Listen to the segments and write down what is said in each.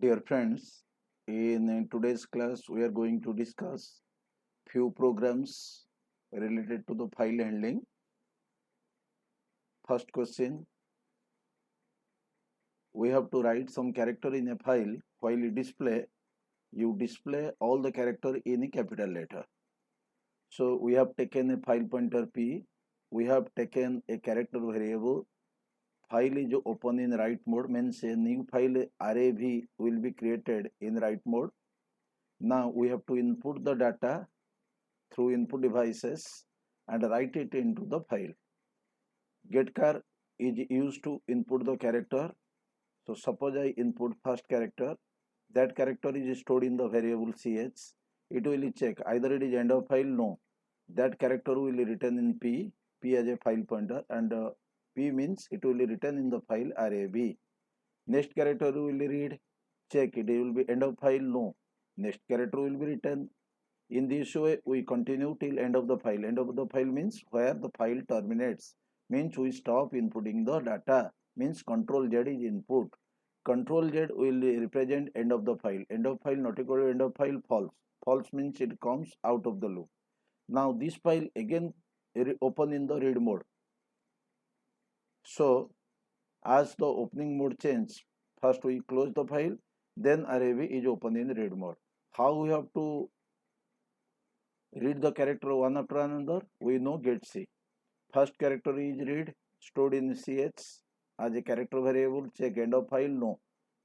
Dear friends, in today's class we are going to discuss few programs related to the file handling. First question, we have to write some character in a file. While you display all the character in a capital letter. So we have taken a file pointer p, we have taken a character variable. File is open in write mode, means a new file array v will be created in write mode. Now we have to input the data through input devices and write it into the file. Getchar is used to input the character. So suppose I input first character, that character is stored in the variable ch. It will check either it is end of file, no. That character will return in p as a file pointer, and p means it will return in the file array b. Next character will read, check it will be end of file, no. Next character will be written. In this way, we continue till end of the file. End of the file means where the file terminates. Means we stop inputting the data. Means Control Z is input. Control Z will represent end of the file. End of file not equal to end of file false. False means it comes out of the loop. Now this file again open in the read mode. So as the opening mode changes, first we close the file, then array v is open in read mode. How we have to read the character one after another? We know getC. First character is read, stored in ch as a character variable. Check end of file, no.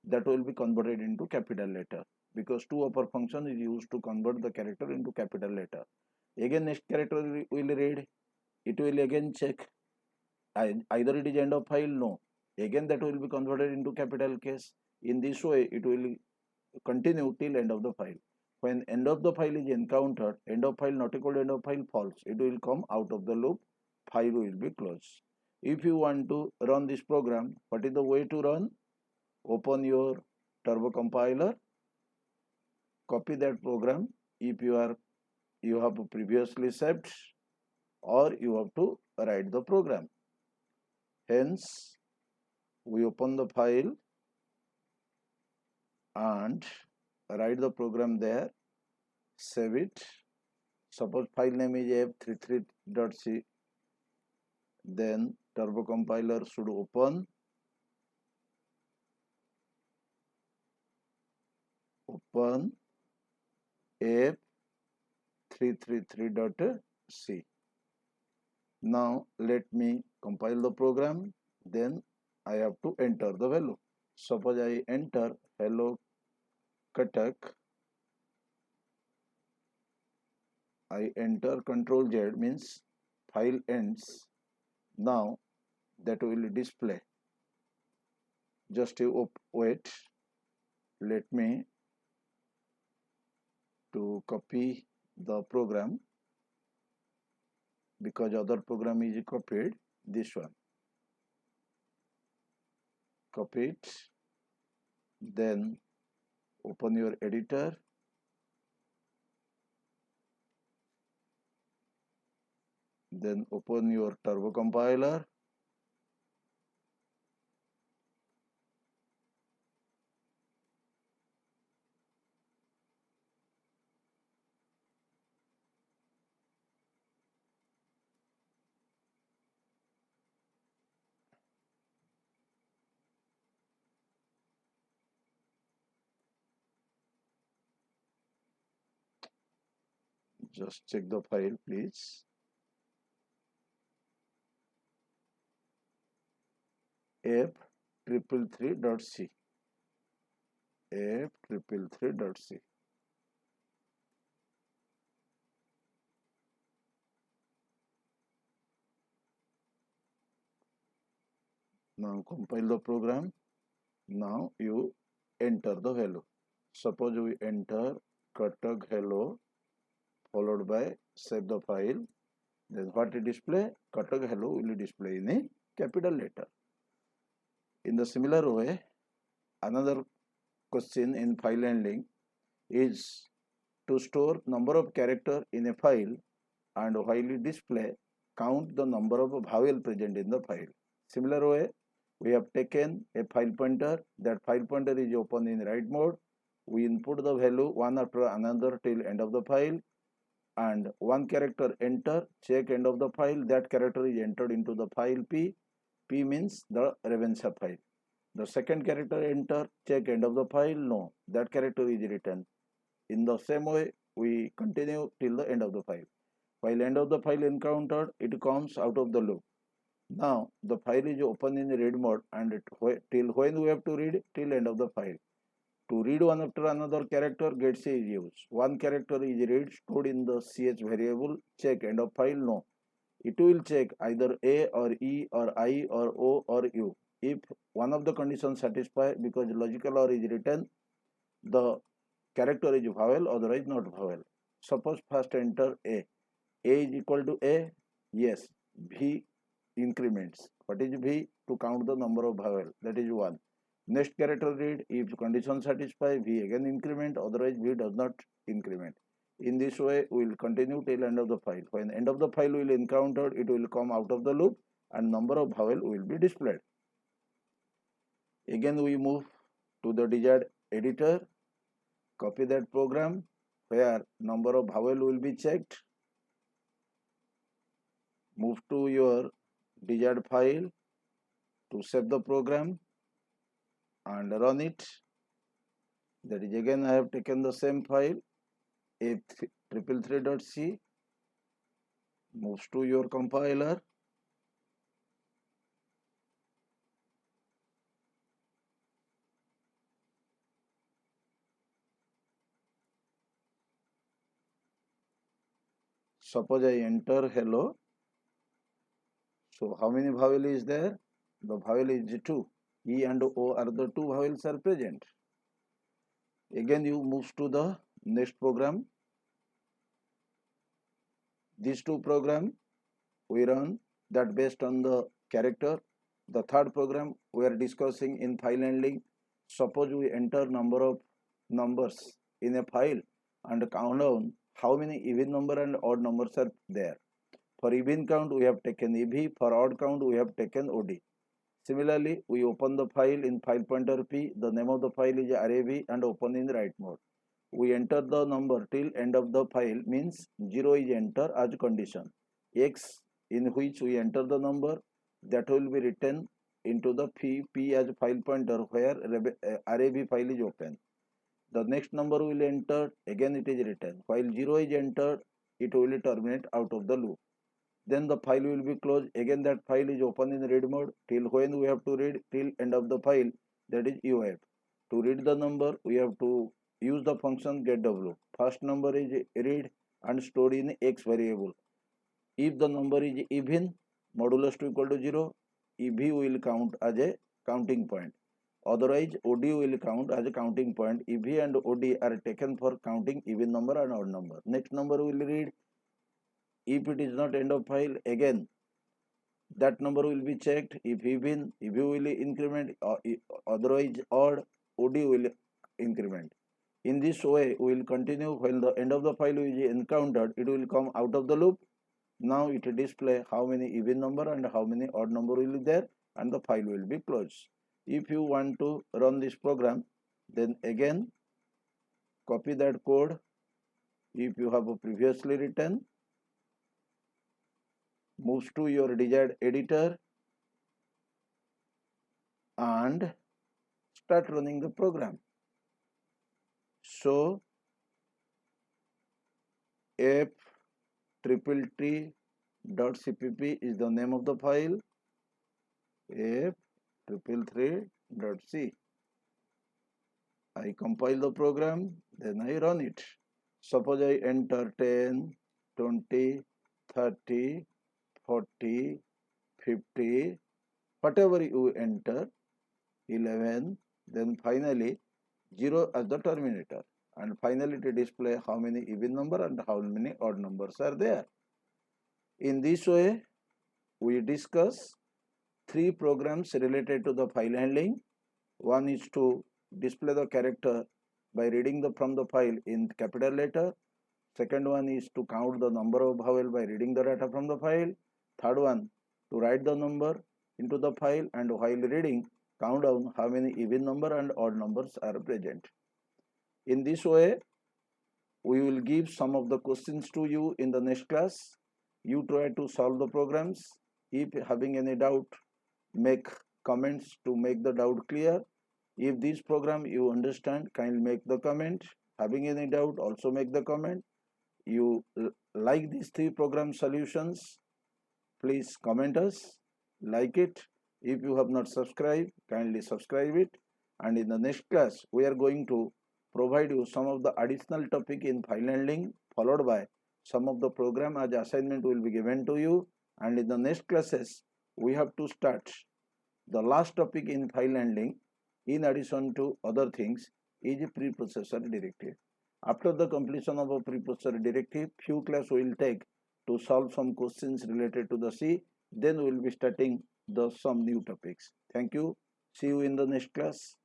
That will be converted into capital letter, because to upper function is used to convert the character into capital letter. Again next character will read, it will again check either it is end of file, no. Again that will be converted into capital case. In this way it will continue till end of the file. When end of the file is encountered, end of file not equal to end of file false, it will come out of the loop, file will be closed. If you want to run this program, what is the way to run? Open your turbo compiler, copy that program if you have previously saved, or you have to write the program. Hence we open the file and write the program there, save it. Suppose file name is f33.c, then turbo compiler should open f333.c. Now let me compile the program, then I have to enter the value. Suppose I enter hello Katak, I enter Control Z, means file ends. Now that will display. Just you wait, let me to copy the program, because other program is copied. This one, copy it, then open your editor, then open your turbo compiler, just check the file please. f333.c, f333.c. Now compile the program. Now you enter the value. Suppose we enter Katak hello followed by save the file. Then what it display? Katak hello will display in a capital letter. In the similar way, another question in file handling is to store number of character in a file, and while you display, count the number of vowel present in the file. Similar way, we have taken a file pointer. That file pointer is open in write mode. We input the value one after another till end of the file, and one character enter, check end of the file. That character is entered into the file P. P means the Ravenshaw file. The second character enter, check end of the file. No, that character is written. In the same way, we continue till the end of the file. While end of the file encountered, it comes out of the loop. Now the file is open in read mode, and till when we have to read, till end of the file. To read one after another character, gets is used. One character is read, stored in the ch variable, check end of file. No, it will check either A or E or I or O or U. If one of the conditions satisfy, because logical OR is written, the character is vowel, otherwise not vowel. Suppose first enter A. A is equal to A. Yes. V increments. What is V? To count the number of vowel. That is 1. Next character read. If condition satisfy, V again increment. Otherwise, V does not increment. In this way, we will continue till end of the file. When end of the file will encounter, it will come out of the loop and number of vowel will be displayed. Again, we move to the desired editor. Copy that program where number of vowel will be checked. Move to your desired file to save the program and run it. That is, again I have taken the same file, a333.c, moves to your compiler. Suppose I enter hello. So how many vowel is there? The vowel is 2. E and O are the two vowels are present. Again you move to the next program. These two program we run that based on the character. The third program we are discussing in file handling. Suppose we enter number of numbers in a file and count down how many even number and odd numbers are there. For even count we have taken EV, for odd count we have taken OD. Similarly, we open the file in file pointer P. The name of the file is RAV and open in write mode. We enter the number till end of the file, means 0 is enter as condition. X in which we enter the number, that will be written into the P as file pointer where RAV file is open. The next number will enter, again it is written. While 0 is entered, it will terminate out of the loop. Then the file will be closed. Again that file is open in read mode. Till when we have to read, till end of the file, that is UF. To read the number, we have to use the function getW. First number is read and stored in X variable. If the number is even, modulus 2 equal to 0, EV will count as a counting point. Otherwise, OD will count as a counting point. EV and OD are taken for counting even number and odd number. Next number will read. If it is not end of file, again that number will be checked. If even, EV will increment, otherwise odd, OD will increment. In this way, we will continue. When the end of the file is encountered, it will come out of the loop. Now it will display how many even number and how many odd number will be there, and the file will be closed. If you want to run this program, then again copy that code. If you have previously written, moves to your desired editor and start running the program. So f333.cpp is the name of the file. f333.c. I compile the program, then I run it. Suppose I enter 10, 20, 30, 40, 50, whatever you enter, 11, then finally 0 as the terminator, and finally to display how many even number and how many odd numbers are there. In this way, we discuss 3 programs related to the file handling. One is to display the character by reading from the file in capital letter. Second one is to count the number of vowel by reading the data from the file. Third one, to write the number into the file, and while reading, count down how many even number and odd numbers are present. In this way, we will give some of the questions to you in the next class. You try to solve the programs. If having any doubt, make comments to make the doubt clear. If this program you understand, kindly make the comment. Having any doubt, also make the comment. You like these three program solutions, please comment us, like it. If you have not subscribed, kindly subscribe it. And in the next class, we are going to provide you some of the additional topic in file handling, followed by some of the program as assignment will be given to you. And in the next classes, we have to start the last topic in file handling, in addition to other things, is a preprocessor directive. After the completion of a preprocessor directive, few class we will take to solve some questions related to the C. Then we will be starting some new topics. Thank you. See you in the next class.